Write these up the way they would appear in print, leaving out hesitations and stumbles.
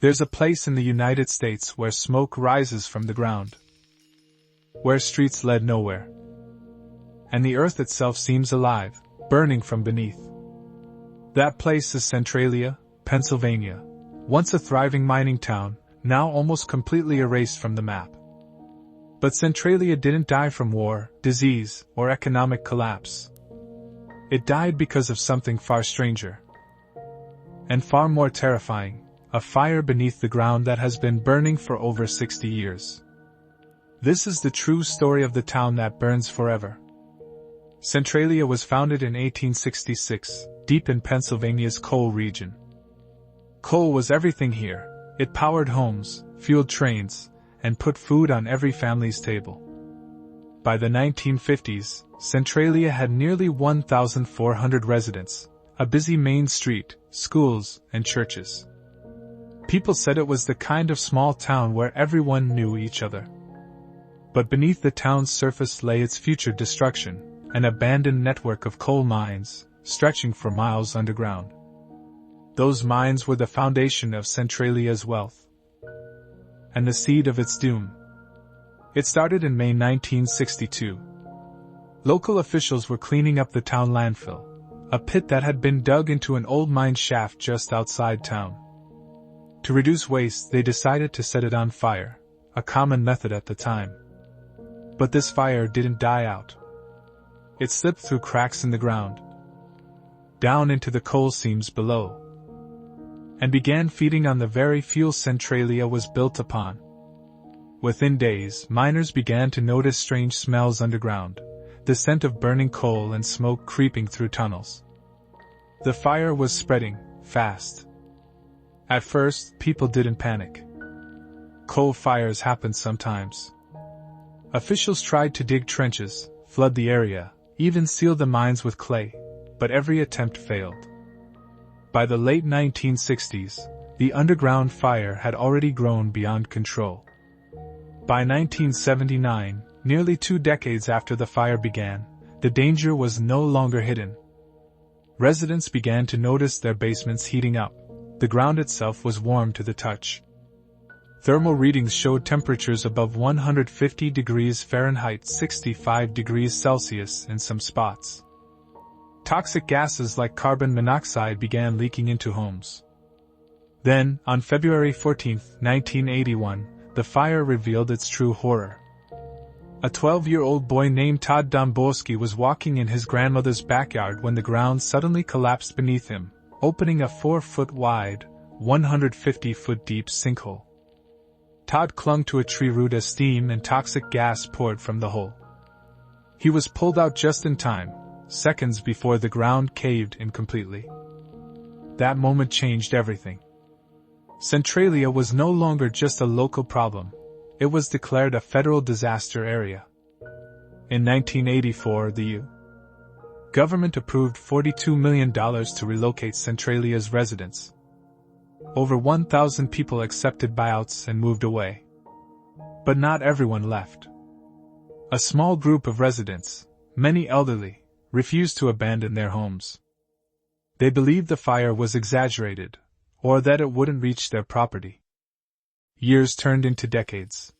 There's a place in the United States where smoke rises from the ground, where streets led nowhere, and the earth itself seems alive, burning from beneath. That place is Centralia, Pennsylvania, once a thriving mining town, now almost completely erased from the map. But Centralia didn't die from war, disease, or economic collapse. It died because of something far stranger and far more terrifying, a fire beneath the ground that has been burning for over 60 years. This is the true story of the town that burns forever. Centralia was founded in 1866, deep in Pennsylvania's coal region. Coal was everything here. It powered homes, fueled trains, and put food on every family's table. By the 1950s, Centralia had nearly 1,400 residents, a busy main street, schools, and churches. People said it was the kind of small town where everyone knew each other. But beneath the town's surface lay its future destruction, an abandoned network of coal mines, stretching for miles underground. Those mines were the foundation of Centralia's wealth, and the seed of its doom. It started in May 1962. Local officials were cleaning up the town landfill, a pit that had been dug into an old mine shaft just outside town. To reduce waste, they decided to set it on fire, a common method at the time. But this fire didn't die out. It slipped through cracks in the ground, down into the coal seams below, and began feeding on the very fuel Centralia was built upon. Within days, miners began to notice strange smells underground, the scent of burning coal and smoke creeping through tunnels. The fire was spreading, fast. At first, people didn't panic. Coal fires happened sometimes. Officials tried to dig trenches, flood the area, even seal the mines with clay, but every attempt failed. By the late 1960s, the underground fire had already grown beyond control. By 1979, nearly 2 decades after the fire began, the danger was no longer hidden. Residents began to notice their basements heating up. The ground itself was warm to the touch. Thermal readings showed temperatures above 150 degrees Fahrenheit, 65 degrees Celsius in some spots. Toxic gases like carbon monoxide began leaking into homes. Then, on February 14, 1981, the fire revealed its true horror. A 12-year-old boy named Todd Domborski was walking in his grandmother's backyard when the ground suddenly collapsed beneath him, opening a 4-foot-wide, 150-foot-deep sinkhole. Todd clung to a tree root as steam and toxic gas poured from the hole. He was pulled out just in time, seconds before the ground caved in completely. That moment changed everything. Centralia was no longer just a local problem. It was declared a federal disaster area. In 1984, the U.S. government approved $42 million to relocate Centralia's residents. Over 1,000 people accepted buyouts and moved away. But not everyone left. A small group of residents, many elderly, refused to abandon their homes. They believed the fire was exaggerated, or that it wouldn't reach their property. Years turned into decades.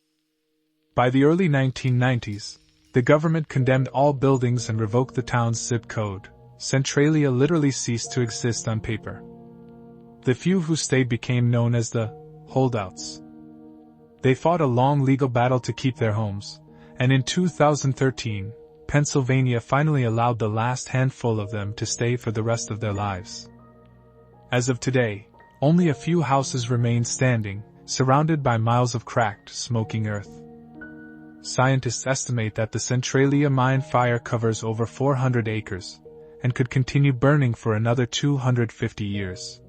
By the early 1990s, the government condemned all buildings and revoked the town's zip code. Centralia literally ceased to exist on paper. The few who stayed became known as the holdouts. They fought a long legal battle to keep their homes, and in 2013, Pennsylvania finally allowed the last handful of them to stay for the rest of their lives. As of today, only a few houses remain standing, surrounded by miles of cracked, smoking earth. Scientists estimate that the Centralia mine fire covers over 400 acres, and could continue burning for another 250 years.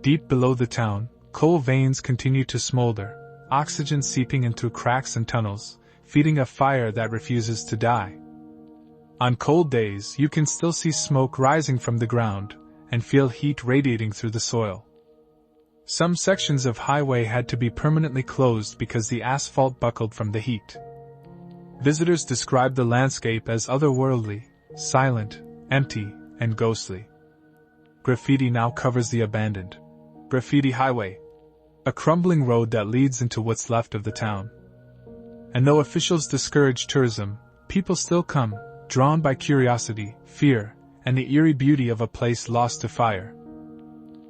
Deep below the town, coal veins continue to smolder, oxygen seeping in through cracks and tunnels, feeding a fire that refuses to die. On cold days, you can still see smoke rising from the ground, and feel heat radiating through the soil. Some sections of highway had to be permanently closed because the asphalt buckled from the heat. Visitors describe the landscape as otherworldly, silent, empty, and ghostly. Graffiti now covers the abandoned graffiti highway. a crumbling road that leads into what's left of the town. And though officials discourage tourism, people still come, drawn by curiosity, fear, and the eerie beauty of a place lost to fire.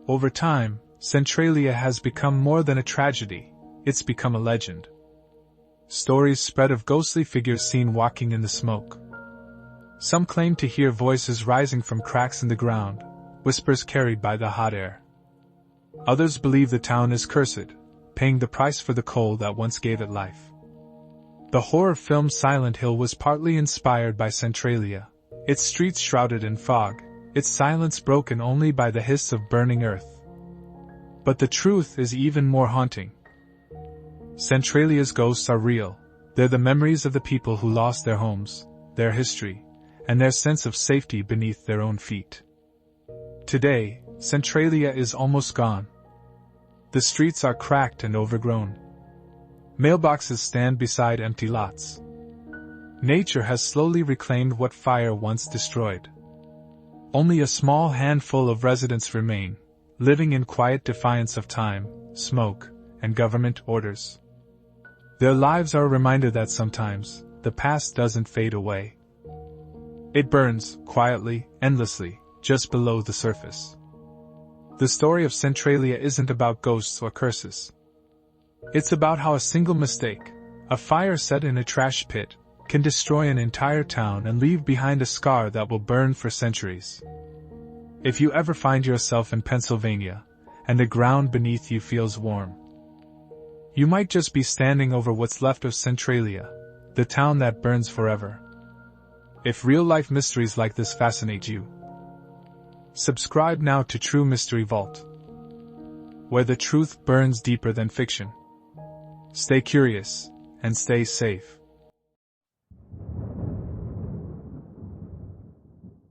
Over time, Centralia has become more than a tragedy, it's become a legend. Stories spread of ghostly figures seen walking in the smoke. Some claim to hear voices rising from cracks in the ground, whispers carried by the hot air. Others believe the town is cursed, paying the price for the cold that once gave it life. The horror film Silent Hill was partly inspired by Centralia, its streets shrouded in fog, its silence broken only by the hiss of burning earth. But the truth is even more haunting. Centralia's ghosts are real. They're the memories of the people who lost their homes, their history, and their sense of safety beneath their own feet. Today, Centralia is almost gone. The streets are cracked and overgrown. Mailboxes stand beside empty lots. Nature has slowly reclaimed what fire once destroyed. Only a small handful of residents remain, living in quiet defiance of time, smoke, and government orders. Their lives are a reminder that sometimes, the past doesn't fade away. It burns, quietly, endlessly, just below the surface. The story of Centralia isn't about ghosts or curses. It's about how a single mistake, a fire set in a trash pit, can destroy an entire town and leave behind a scar that will burn for centuries. If you ever find yourself in Pennsylvania, and the ground beneath you feels warm, you might just be standing over what's left of Centralia, the town that burns forever. If real-life mysteries like this fascinate you, subscribe now to True Mystery Vault, where the truth burns deeper than fiction. Stay curious, and stay safe.